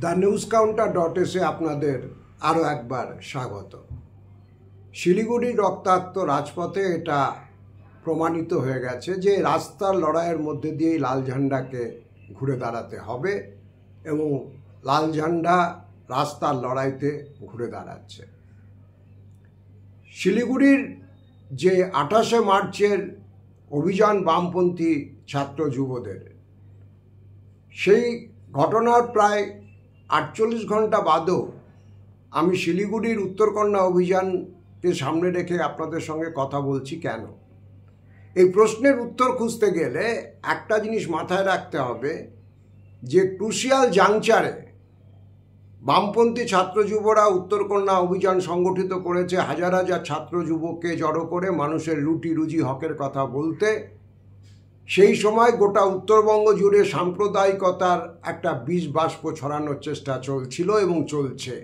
The news কাউন্টার.এসে আপনাদের আরও একবার স্বাগত। শিলিগুড়ির রক্তাক্ত রাজপথে এটা প্রমাণিত হয়ে গেছে যে রাস্তার লড়াইয়ের মধ্যে দিয়েই লাল ঝান্ডাকে ঘুরে দাঁড়াতে হবে এবং লাল ঝান্ডা রাস্তার লড়াইতে ঘুরে দাঁড়াচ্ছে। শিলিগুড়ির যে 28শে মার্চের অভিযান বামপন্থী ছাত্র যুবদের, সেই ঘটনার প্রায় 48 ঘন্টা বাদেও আমি শিলিগুড়ির উত্তরকন্যা অভিযানকে সামনে রেখে আপনাদের সঙ্গে কথা বলছি কেন। এই প্রশ্নের উত্তর খুঁজতে গেলে একটা জিনিস মাথায় রাখতে হবে যে ক্রুশিয়াল জাংচারে বামপন্থী ছাত্র যুবরা উত্তরকন্যা অভিযান সংগঠিত করেছে হাজার হাজার ছাত্র যুবককে জড়ো করে মানুষের রুটি রুজি হকের কথা বলতে। সেই সময় গোটা উত্তরবঙ্গ জুড়ে সাম্প্রদায়িকতার একটা বীজ বাষ্প ছড়ানোর চেষ্টা চলছিল এবং চলছে।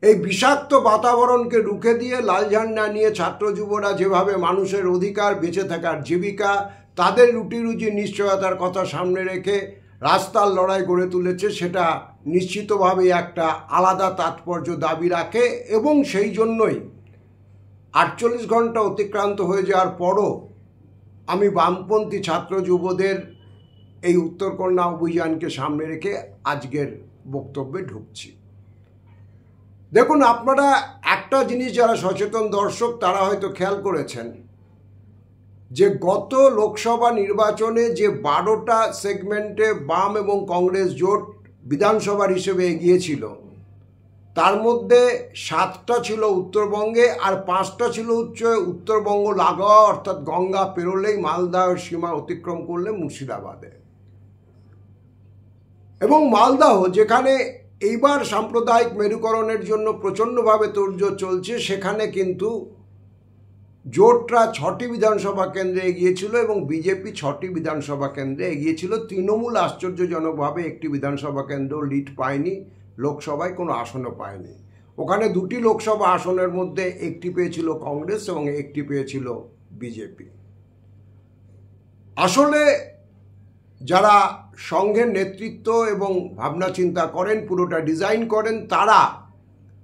এই বিষাক্ত বাতাবরণকে রুখে দিয়ে লাল ঝান্ডা নিয়ে ছাত্র যুবরা যেভাবে মানুষের অধিকার, বেঁচে থাকার জীবিকা, তাদের রুটি রুজির নিশ্চয়তার কথা সামনে রেখে রাস্তার লড়াই গড়ে তুলেছে, সেটা নিশ্চিতভাবেই একটা আলাদা তাৎপর্য দাবি রাখে। এবং সেই জন্যই 48 ঘন্টা অতিক্রান্ত হয়ে যাওয়ার পরও আমি বামপন্থী ছাত্র যুবদের এই উত্তরকন্যা অভিযানকে সামনে রেখে আজকের বক্তব্যে ঢুকছি। দেখুন, আপনারা একটা জিনিস যারা সচেতন দর্শক তারা হয়তো খেয়াল করেছেন যে গত লোকসভা নির্বাচনে যে 12টা সেগমেন্টে বাম এবং কংগ্রেস জোট বিধানসভার হিসেবে এগিয়েছিল, তার মধ্যে 7টা ছিল উত্তরবঙ্গে আর 5টা ছিল উত্তরবঙ্গ লাগোয়া, অর্থাৎ গঙ্গা পেরোলেই মালদার সীমা অতিক্রম করলে মুর্শিদাবাদে। এবং মালদাহ, যেখানে এইবার সাম্প্রদায়িক মেরুকরণের জন্য প্রচণ্ডভাবে তোড়জোড় চলছে, সেখানে কিন্তু জোটরা 6টি বিধানসভা কেন্দ্রে এগিয়েছিল এবং বিজেপি 6টি বিধানসভা কেন্দ্রে এগিয়েছিল। তৃণমূল আশ্চর্যজনকভাবে একটি বিধানসভা কেন্দ্র লিড পায়নি, লোকসভায় কোনো আসনও পায়নি। ওখানে 2টি লোকসভা আসনের মধ্যে একটি পেয়েছিল কংগ্রেস এবং একটি পেয়েছিল বিজেপি। আসলে যারা সংঘের নেতৃত্ব এবং ভাবনা চিন্তা করেন, পুরোটা ডিজাইন করেন, তারা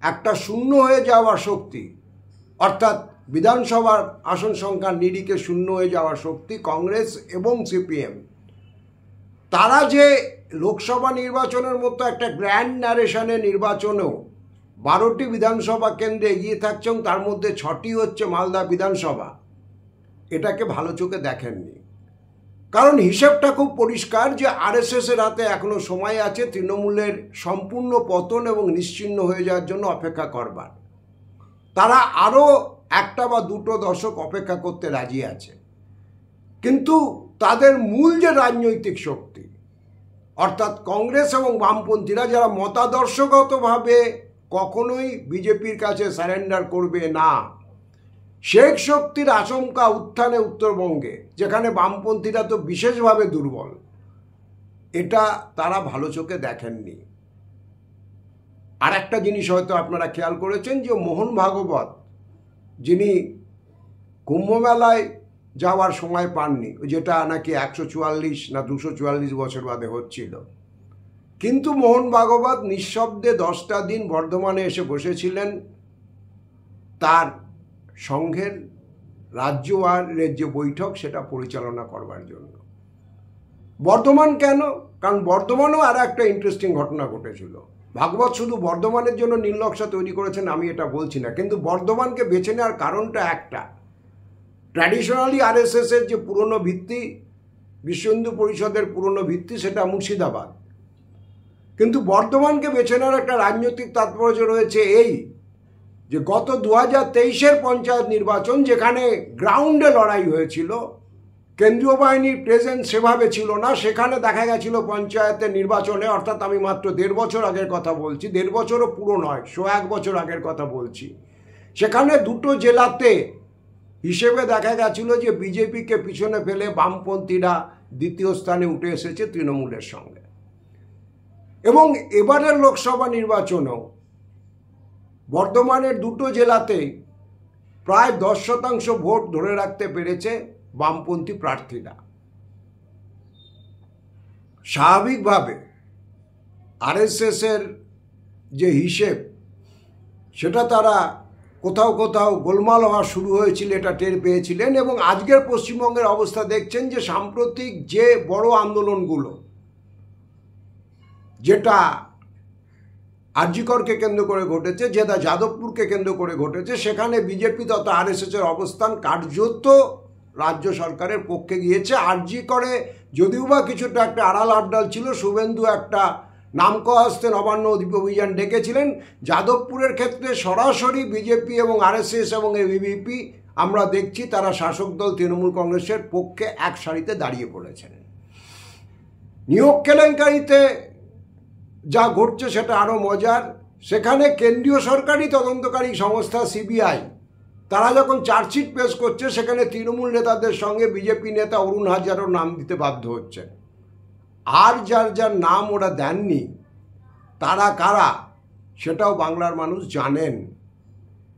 একটা শূন্য হয়ে যাওয়া শক্তি, অর্থাৎ বিধানসভার আসন সংখ্যার নিরিখে শূন্য হয়ে যাওয়া শক্তি কংগ্রেস এবং সিপিএম, তারা যে লোকসভা নির্বাচনের মতো একটা গ্র্যান্ড ন্যারেশনের নির্বাচনেও 12টি বিধানসভা কেন্দ্রে এগিয়ে থাকছে এবং তার মধ্যে 6টি হচ্ছে মালদা বিধানসভা, এটাকে ভালো চোখে দেখেননি। কারণ হিসেবটা খুব পরিষ্কার যে আরএসএসের হাতে এখনো সময় আছে তৃণমূলের সম্পূর্ণ পতন এবং নিশ্চিহ্ন হয়ে যাওয়ার জন্য অপেক্ষা করবার। তারা আরও 1টা বা 2টো দশক অপেক্ষা করতে রাজি আছে। কিন্তু তাদের মূল যে রাজনৈতিক শক্তি, অর্থাৎ কংগ্রেস এবং বামপন্থীরা, যারা মতাদর্শগতভাবে কখনোই বিজেপির কাছে সারেন্ডার করবে না, সেই শক্তির আশঙ্কা উত্থানে উত্তরবঙ্গে, যেখানে বামপন্থীরা তো বিশেষভাবে দুর্বল, এটা তারা ভালো চোখে দেখেননি। আর একটা জিনিস হয়তো আপনারা খেয়াল করেছেন যে মোহন ভাগবত, যিনি কুম্ভমেলায় যাওয়ার সময় পাননি, যেটা নাকি 144 না 244 বছর বাদে হচ্ছিল, কিন্তু মোহন ভাগবত নিঃশব্দে 10টা দিন বর্ধমানে এসে বসেছিলেন তার সংঘের রাজ্যের যে বৈঠক সেটা পরিচালনা করবার জন্য। বর্ধমান কেন? কারণ বর্ধমানেও আর একটা ইন্টারেস্টিং ঘটনা ঘটেছিল। ভাগবত শুধু বর্ধমানের জন্য নীলনকশা তৈরি করেছেন আমি এটা বলছি না, কিন্তু বর্ধমানকে বেছে নেওয়ার কারণটা একটা, ট্র্যাডিশনালি আরএসএসের যে পুরনো ভিত্তি, বিশ্ব হিন্দু পরিষদের পুরনো ভিত্তি, সেটা মুর্শিদাবাদ। কিন্তু বর্ধমানকে বেছে নেওয়ার একটা রাজনৈতিক তাৎপর্য রয়েছে এই যে গত 2023-এর পঞ্চায়েত নির্বাচন, যেখানে গ্রাউন্ডে লড়াই হয়েছিল, কেন্দ্রীয় বাহিনীর প্রেজেন্স সেভাবে ছিল না, সেখানে দেখা গেছিল পঞ্চায়েতের নির্বাচনে, অর্থাৎ আমি মাত্র 1.5 বছর আগের কথা বলছি, 1.5 বছরও পুরো নয়, 1 বছর আগের কথা বলছি, সেখানে 2টো জেলাতে হিসেবে দেখা গেছিল যে বিজেপিকে পিছনে ফেলে বামপন্থীরা 2য় স্থানে উঠে এসেছে তৃণমূলের সঙ্গে। এবং এবারের লোকসভা নির্বাচনেও বর্ধমানের 2টো জেলাতেই প্রায় 10% ভোট ধরে রাখতে পেরেছে বামপন্থী প্রার্থীরা। স্বাভাবিকভাবে আরএসএসের যে হিসেব সেটা তারা কোথাও কোথাও গোলমাল হওয়া শুরু হয়েছিল, এটা টের পেয়েছিলেন। এবং আজকের পশ্চিমবঙ্গের অবস্থা দেখছেন যে সাম্প্রতিক যে বড় আন্দোলনগুলো, যেটা আরজিকরকে কেন্দ্র করে ঘটেছে, যেটা যাদবপুরকে কেন্দ্র করে ঘটেছে, সেখানে বিজেপি তথা আরএসএসের অবস্থান কার্যত রাজ্য সরকারের পক্ষে গিয়েছে। আরজিকরে যদিও বা কিছুটা একটা আড়াল আড্ডাল ছিল, শুভেন্দু একটা নামকহস্তে নবান্ন অভিযান ডেকেছিলেন। যাদবপুরের ক্ষেত্রে সরাসরি বিজেপি এবং আরএসএস এবং এবিভিপি আমরা দেখছি তারা শাসক দল তৃণমূল কংগ্রেসের পক্ষে এক সারিতে দাঁড়িয়ে পড়েছেন। নিয়োগ কেলেঙ্কারিতে যা ঘটছে সেটা আরও মজার। সেখানে কেন্দ্রীয় সরকারি তদন্তকারী সংস্থা সিবিআই তারা যখন চার্জশিট পেশ করছে, সেখানে তৃণমূল নেতাদের সঙ্গে বিজেপি নেতা অরুণ হাজরারও নাম দিতে বাধ্য হচ্ছে। আর যার যার নাম ওরা দেননি তারা কারা সেটাও বাংলার মানুষ জানেন।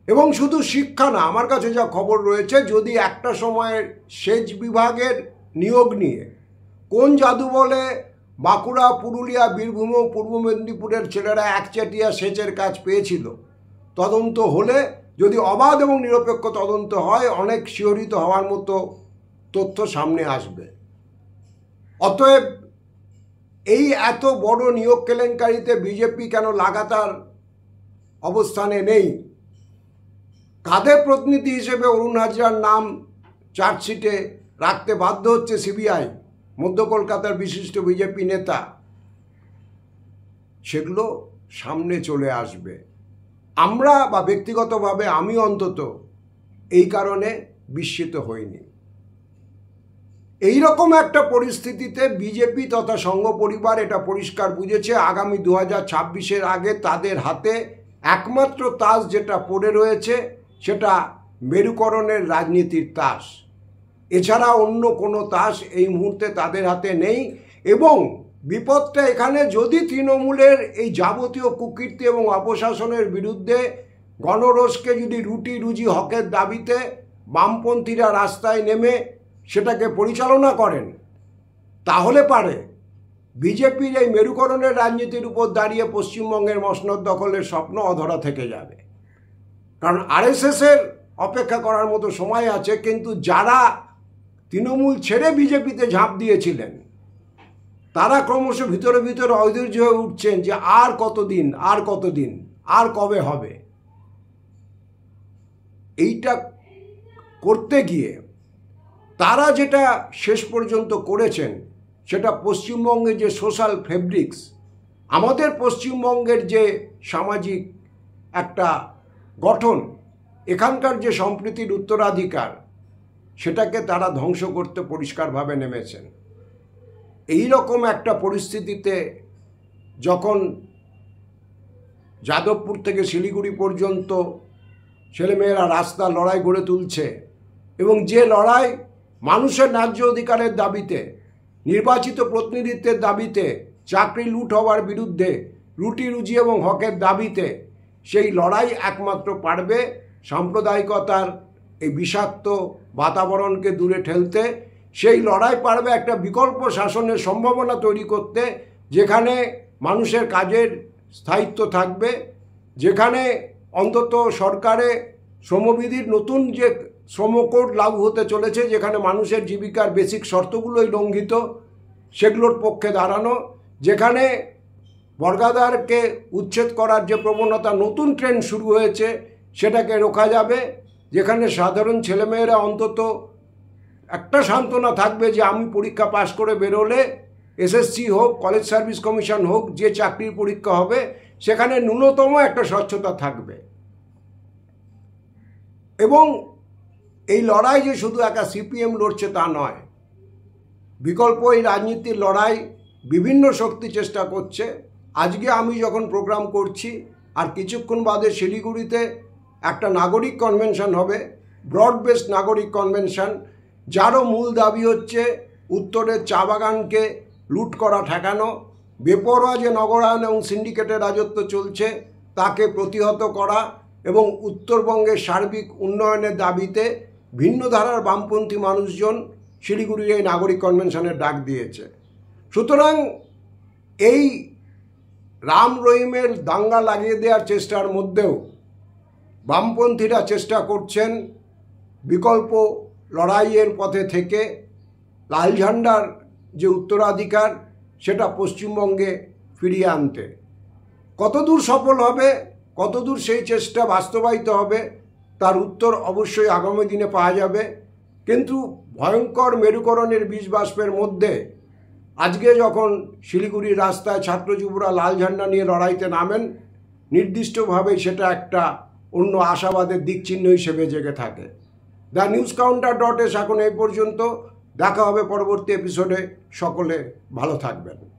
এবং শুধু শিক্ষা না, আমার কাছে যা খবর রয়েছে, যদি একটা সময়ের সেচ বিভাগের নিয়োগ নিয়ে কোন জাদু বলে বাঁকুড়া, পুরুলিয়া, বীরভূম ও পূর্ব মেদিনীপুরের ছেলেরা একচেটিয়া সেচের কাজ পেয়েছিল, তদন্ত হলে যদি অবাধ এবং নিরপেক্ষ তদন্ত হয়, অনেক শিহরিত হওয়ার মতো তথ্য সামনে আসবে। অতএব এই এত বড় নিয়োগ কেলেঙ্কারিতে বিজেপি কেন লাগাতার অবস্থানে নেই? কাদের প্রতিনিধি হিসেবে অরুণ হাজরার নাম চার্জশিটে রাখতে বাধ্য হচ্ছে সিবিআই, মধ্য কলকাতার বিশিষ্ট বিজেপি নেতা, সেগুলো সামনে চলে আসবে। আমরা বা ব্যক্তিগতভাবে আমি অন্তত এই কারণে বিস্মিত হইনি। এই রকম একটা পরিস্থিতিতে বিজেপি তথা সংঘ পরিবার এটা পরিষ্কার বুঝেছে, আগামী 2026-এর আগে তাদের হাতে একমাত্র তাস যেটা পড়ে রয়েছে সেটা মেরুকরণের রাজনীতির তাস। এছাড়া অন্য কোনো তাস এই মুহূর্তে তাদের হাতে নেই। এবং বিপদটা এখানে, যদি তৃণমূলের এই যাবতীয় কুকীর্তি এবং অপশাসনের বিরুদ্ধে গণরোষকে যদি রুটি রুজি হকের দাবিতে বামপন্থীরা রাস্তায় নেমে সেটাকে পরিচালনা করেন, তাহলে পারে বিজেপির এই মেরুকরণের রাজনীতির উপর দাঁড়িয়ে পশ্চিমবঙ্গের মসনদ দখলের স্বপ্ন অধরা থেকে যাবে। কারণ আরএসএসের অপেক্ষা করার মতো সময় আছে, কিন্তু যারা তৃণমূল ছেড়ে বিজেপিতে ঝাঁপ দিয়েছিলেন তারা ক্রমশ ভিতরে ভিতরে অধৈর্য হয়ে উঠছেন যে আর কতদিন, আর কতদিন, আর কবে হবে। এইটা করতে গিয়ে তারা যেটা শেষ পর্যন্ত করেছেন সেটা পশ্চিমবঙ্গে যে সোশ্যাল ফেব্রিক্স, আমাদের পশ্চিমবঙ্গের যে সামাজিক একটা গঠন, এখানকার যে সম্প্রীতির উত্তরাধিকার, সেটাকে তারা ধ্বংস করতে পরিষ্কারভাবে নেমেছেন। এই রকম একটা পরিস্থিতিতে যখন যাদবপুর থেকে শিলিগুড়ি পর্যন্ত ছেলেমেয়েরা রাস্তা লড়াই গড়ে তুলছে, এবং যে লড়াই মানুষের ন্যায্য অধিকারের দাবিতে, নির্বাচিত প্রতিনিধিত্বের দাবিতে, চাকরি লুট হওয়ার বিরুদ্ধে, রুটি রুজি এবং হকের দাবিতে, সেই লড়াই একমাত্র পারবে সাম্প্রদায়িকতার এই বিষাক্ত বাতাবরণকে দূরে ঠেলতে। সেই লড়াই পারবে একটা বিকল্প শাসনের সম্ভাবনা তৈরি করতে, যেখানে মানুষের কাজের স্থায়িত্ব থাকবে, যেখানে অন্তত সরকারে শ্রমবিধির নতুন যে শ্রমকোড লাগু হতে চলেছে, যেখানে মানুষের জীবিকার বেসিক শর্তগুলোই লঙ্ঘিত, সেগুলোর পক্ষে দাঁড়ানো, যেখানে বর্গাদারকে উচ্ছেদ করার যে প্রবণতা, নতুন ট্রেন্ড শুরু হয়েছে, সেটাকে রোকা যাবে, যেখানে সাধারণ ছেলেমেয়েরা অন্তত একটা সান্ত্বনা থাকবে যে আমি পরীক্ষা পাশ করে বেরোলে এসএসসি হোক, কলেজ সার্ভিস কমিশন হোক, যে চাকরির পরীক্ষা হবে সেখানে ন্যূনতম একটা স্বচ্ছতা থাকবে। এবং এই লড়াই যে শুধু একা সিপিএম লড়ছে তা নয়, বিকল্প এই রাজনীতির লড়াই বিভিন্ন শক্তি চেষ্টা করছে। আজকে আমি যখন প্রোগ্রাম করছি, আর কিছুক্ষণ বাদে শিলিগুড়িতে একটা নাগরিক কনভেনশন হবে, ব্রড বেসড নাগরিক কনভেনশন, যারও মূল দাবি হচ্ছে উত্তরের চা বাগানকে লুট করা ঠেকানো, বেপরোয়া যে নগরায়ন এবং সিন্ডিকেটের রাজত্ব চলছে তাকে প্রতিহত করা, এবং উত্তরবঙ্গের সার্বিক উন্নয়নের দাবিতে ভিন্ন ধারার বামপন্থী মানুষজন শিলিগুড়ির এই নাগরিক কনভেনশনের ডাক দিয়েছে। সুতরাং এই রাম রহিমের দাঙ্গা লাগিয়ে দেওয়ার চেষ্টার মধ্যেও বামপন্থীরা চেষ্টা করছেন বিকল্প লড়াইয়ের পথে থেকে লাল ঝান্ডার যে উত্তরাধিকার সেটা পশ্চিমবঙ্গে ফিরিয়ে আনতে। কতদূর সফল হবে, কতদূর সেই চেষ্টা বাস্তবায়িত হবে তার উত্তর অবশ্যই আগামী দিনে পাওয়া যাবে। কিন্তু ভয়ঙ্কর মেরুকরণের বীজ বাষ্পের মধ্যে আজকে যখন শিলিগুড়ির রাস্তায় ছাত্র যুবরা লাল ঝান্ডা নিয়ে লড়াইতে নামেন, নির্দিষ্টভাবে সেটা একটা অন্য আশাবাদের দিকচিহ্ন হিসেবে জেগে থাকে। TheNewsCounter.s এখন এই পর্যন্ত। দেখা হবে পরবর্তী এপিসোডে। সকলে ভালো থাকবেন।